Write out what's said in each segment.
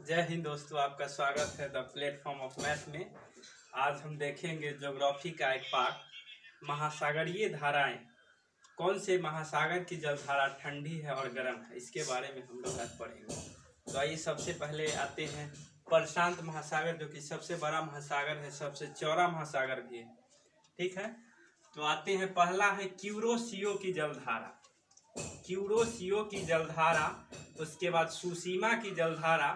जय हिंद दोस्तों, आपका स्वागत है द प्लेटफॉर्म ऑफ मैथ में। आज हम देखेंगे ज्योग्राफी का एक पार्ट, महासागरीय धाराएं। कौन से महासागर की जलधारा ठंडी है और गर्म है, इसके बारे में हम लोग आज पढ़ेंगे। तो आइए सबसे पहले आते हैं प्रशांत महासागर, जो कि सबसे बड़ा महासागर है, सबसे चौड़ा महासागर भी है। ठीक है, तो आते हैं, पहला है क्यूरोसियो की जलधारा। क्यूरोसियो की जलधारा, उसके बाद सुसीमा की जलधारा।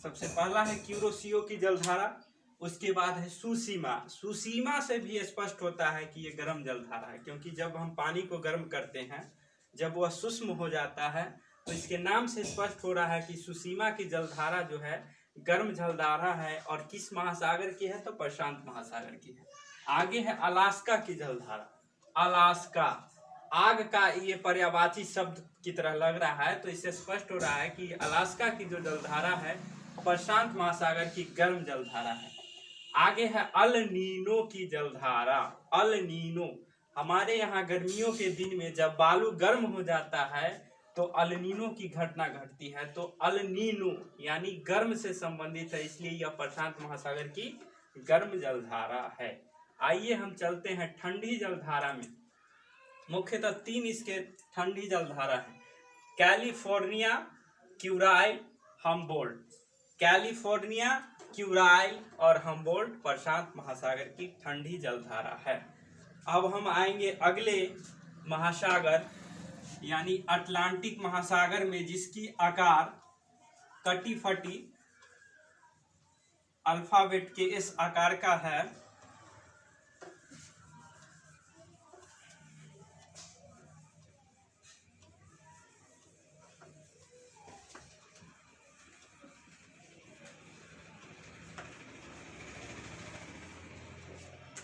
सबसे पहला है क्यूरोसियो की जलधारा, उसके बाद है सुसीमा। सुसीमा से भी स्पष्ट होता है कि ये गर्म जलधारा है, क्योंकि जब हम पानी को गर्म करते हैं, जब वह सूक्ष्म हो जाता है, तो इसके नाम से स्पष्ट हो रहा है कि सुसीमा की जलधारा जो है गर्म जलधारा है। और किस महासागर की है? तो प्रशांत महासागर की है। आगे है अलास्का की जलधारा। अलास्का, आग का ये पर्यायवाची शब्द की तरह लग रहा है, तो इससे स्पष्ट हो रहा है कि अलास्का की जो जलधारा है प्रशांत महासागर की गर्म जलधारा है। आगे है अल नीनो की जलधारा। अल नीनो, हमारे यहाँ गर्मियों के दिन में जब बालू गर्म हो जाता है तो अल नीनो की घटना घटती है। तो अल नीनो यानी गर्म से संबंधित है, इसलिए यह प्रशांत महासागर की गर्म जलधारा है। आइए हम चलते हैं ठंडी जलधारा में। मुख्यतः तीन इसके ठंडी जलधारा है: California, Kuril, Humboldt. California, Kuril और हम्बोल्ट प्रशांत महासागर की ठंडी जलधारा है। अब हम आएंगे अगले महासागर यानी अटलांटिक महासागर में, जिसकी आकार कटी फटी अल्फाबेट के इस आकार का है।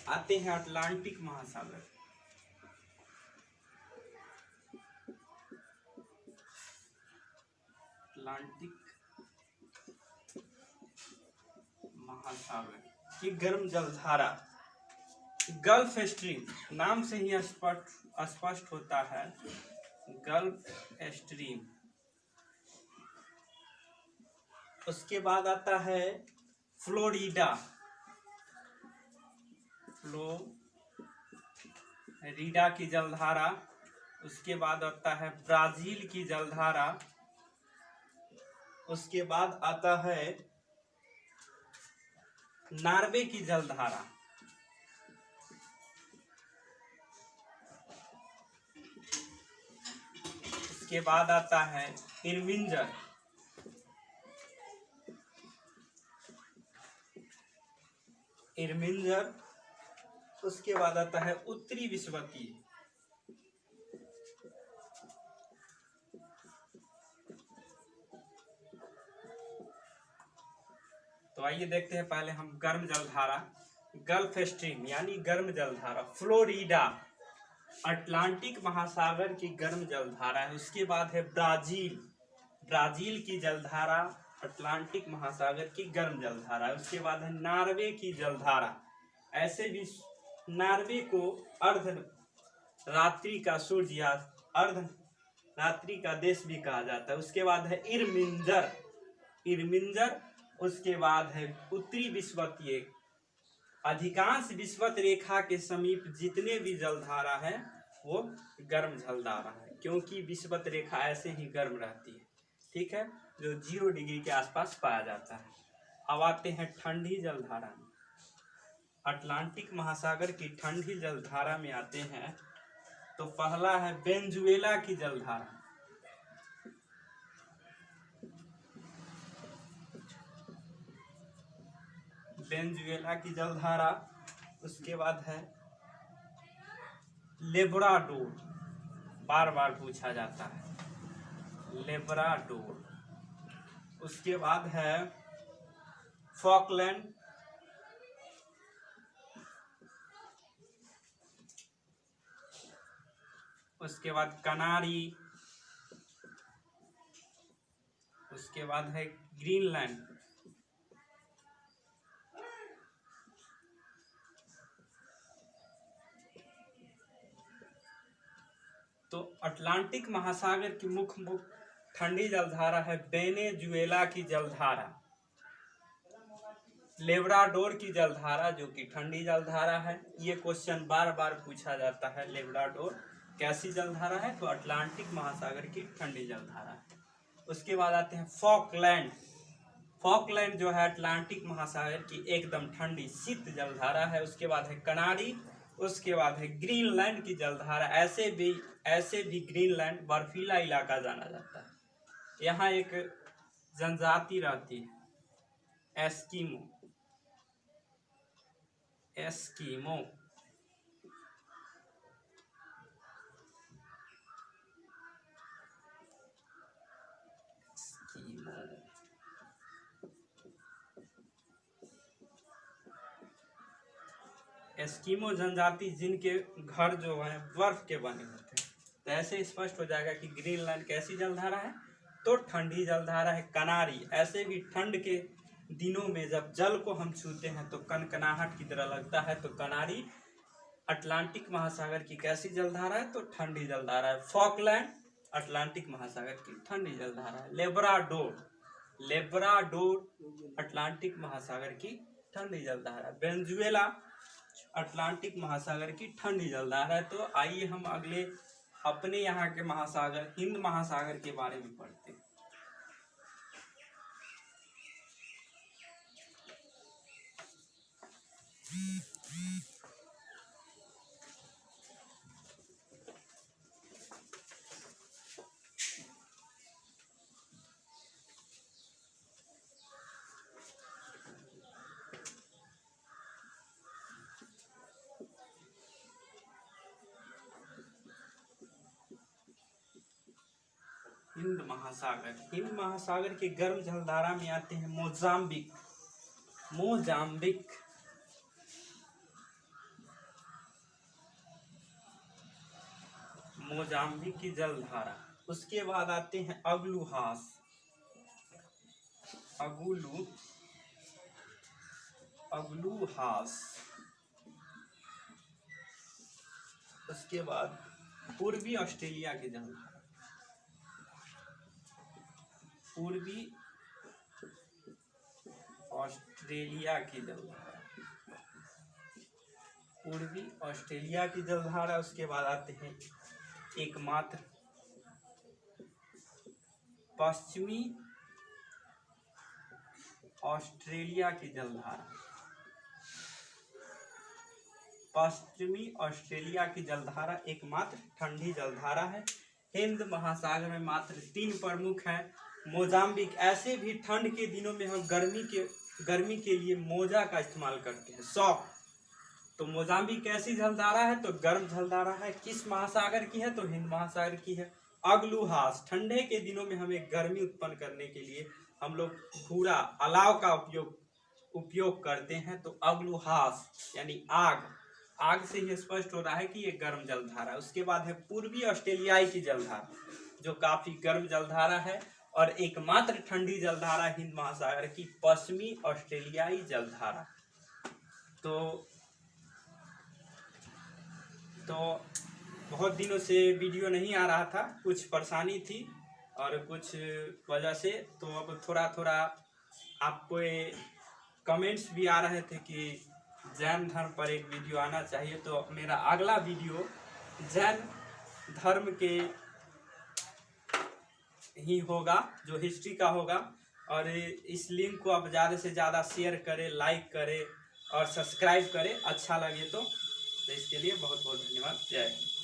आते हैं अटलांटिक महासागर। अटलांटिक महासागर की गर्म जलधारा गल्फ स्ट्रीम, नाम से ही स्पष्ट होता है, गल्फ स्ट्रीम। उसके बाद आता है फ्लोरिडा, फ्लोरिडा की जलधारा। उसके बाद आता है ब्राजील की जलधारा। उसके बाद आता है नॉर्वे की जलधारा। उसके बाद आता है इरविंजर। उसके बाद आता है उत्तरी विषुवतीय। तो आइए देखते हैं पहले हम गर्म जलधारा, गल्फ स्ट्रीम यानी गर्म जलधारा, फ्लोरिडा अटलांटिक महासागर की गर्म जलधारा है। उसके बाद है ब्राजील, ब्राजील की जलधारा अटलांटिक महासागर की गर्म जलधारा है। उसके बाद है नॉर्वे की जलधारा। ऐसे भी नॉर्वे को अर्ध रात्रि का सूर्य या अर्ध रात्रि का देश भी कहा जाता है। उसके बाद है इरमिंजर। उसके बाद है उत्तरी विषुवतीय। अधिकांश विषुवत रेखा के समीप जितने भी जलधारा है वो गर्म जलधारा है, क्योंकि विषुवत रेखा ऐसे ही गर्म रहती है। ठीक है, जो 0 डिग्री के आसपास पाया जाता है। अब आते हैं ठंडी जलधारा में। अटलांटिक महासागर की ठंडी जलधारा में आते हैं, तो पहला है वेनेजुएला की जलधारा। वेनेजुएला की जलधारा। उसके बाद है लेब्राडोर, बार बार पूछा जाता है, लेब्राडोर। उसके बाद है फॉकलैंड उसके बाद कनारी, उसके बाद है ग्रीनलैंड, तो अटलांटिक महासागर की मुख्य ठंडी जलधारा है वेनेजुएला की जलधारा, लेब्राडोर की जलधारा जो कि ठंडी जलधारा है। ये क्वेश्चन बार बार पूछा जाता है, लेब्राडोर कैसी जलधारा है, तो अटलांटिक महासागर की ठंडी जलधारा है। उसके बाद आते हैं फॉकलैंड। फॉकलैंड जो है अटलांटिक महासागर की एकदम ठंडी शीत जलधारा है। उसके बाद है कनारी, उसके बाद है ग्रीनलैंड की जलधारा। ऐसे भी ग्रीनलैंड बर्फीला इलाका जाना जाता है। यहाँ एक जनजाति रहती है एस्किमो, एस्किमो। एस्किमो जनजाति जिनके घर जो है बर्फ के बने होते हैं। तो ऐसे स्पष्ट हो जाएगा कि ग्रीनलैंड कैसी जलधारा है, तो ठंडी जलधारा है। कनारी, ऐसे भी ठंड के दिनों में जब जल को हम छूते हैं तो कनकनाहट की तरह लगता है, तो कनारी अटलांटिक महासागर की कैसी जलधारा है, तो ठंडी जलधारा है। फॉकलैंड अटलांटिक महासागर की ठंडी जलधारा है। लेब्राडोर, लेब्राडोर अटलांटिक महासागर की ठंडी जलधारा है। वेनेजुएला अटलांटिक महासागर की ठंडी जलधारा है। तो आइए हम अगले अपने यहाँ के महासागर हिंद महासागर के बारे में पढ़ते हैं। हिंद महासागर, हिंद महासागर के गर्म जलधारा में आते हैं मोजाम्बिक, मोजाम्बिक, मोजाम्बिक की जलधारा। उसके बाद आते हैं अगलुहास, अगलुहास। उसके बाद पूर्वी ऑस्ट्रेलिया की जलधारा, पूर्वी ऑस्ट्रेलिया की जलधारा, पूर्वी ऑस्ट्रेलिया की जलधारा। उसके बाद आते हैं एकमात्र पश्चिमी ऑस्ट्रेलिया की जलधारा, पश्चिमी ऑस्ट्रेलिया की जलधारा एकमात्र ठंडी जलधारा है। हिंद महासागर में मात्र 3 प्रमुख हैं। मोजाम्बिक, ऐसे भी ठंड के दिनों में हम गर्मी के लिए मोजा का इस्तेमाल करते हैं, सॉक। तो मोजाम्बिक कैसी जलधारा है, तो गर्म जलधारा है। किस महासागर की है, तो हिंद महासागर की है। अगलुहास, ठंडे के दिनों में हमें गर्मी उत्पन्न करने के लिए हम लोग भूरा अलाव का उपयोग करते हैं। तो अगलुहास यानी आग से ही स्पष्ट हो रहा है कि ये गर्म जलधारा है। उसके बाद है पूर्वी ऑस्ट्रेलियाई की जलधारा, जो काफी गर्म जलधारा है और एकमात्र ठंडी जलधारा हिंद महासागर की पश्चिमी ऑस्ट्रेलियाई जलधारा। तो बहुत दिनों से वीडियो नहीं आ रहा था, कुछ परेशानी थी और कुछ वजह से। तो अब थोड़ा आपको कमेंट्स भी आ रहे थे कि जैन धर्म पर एक वीडियो आना चाहिए। तो मेरा अगला वीडियो जैन धर्म के ही होगा, जो हिस्ट्री का होगा। और इस लिंक को आप ज़्यादा से ज़्यादा शेयर करें, लाइक करें और सब्सक्राइब करें, अच्छा लगे तो इसके लिए बहुत बहुत धन्यवाद। जय हिंद।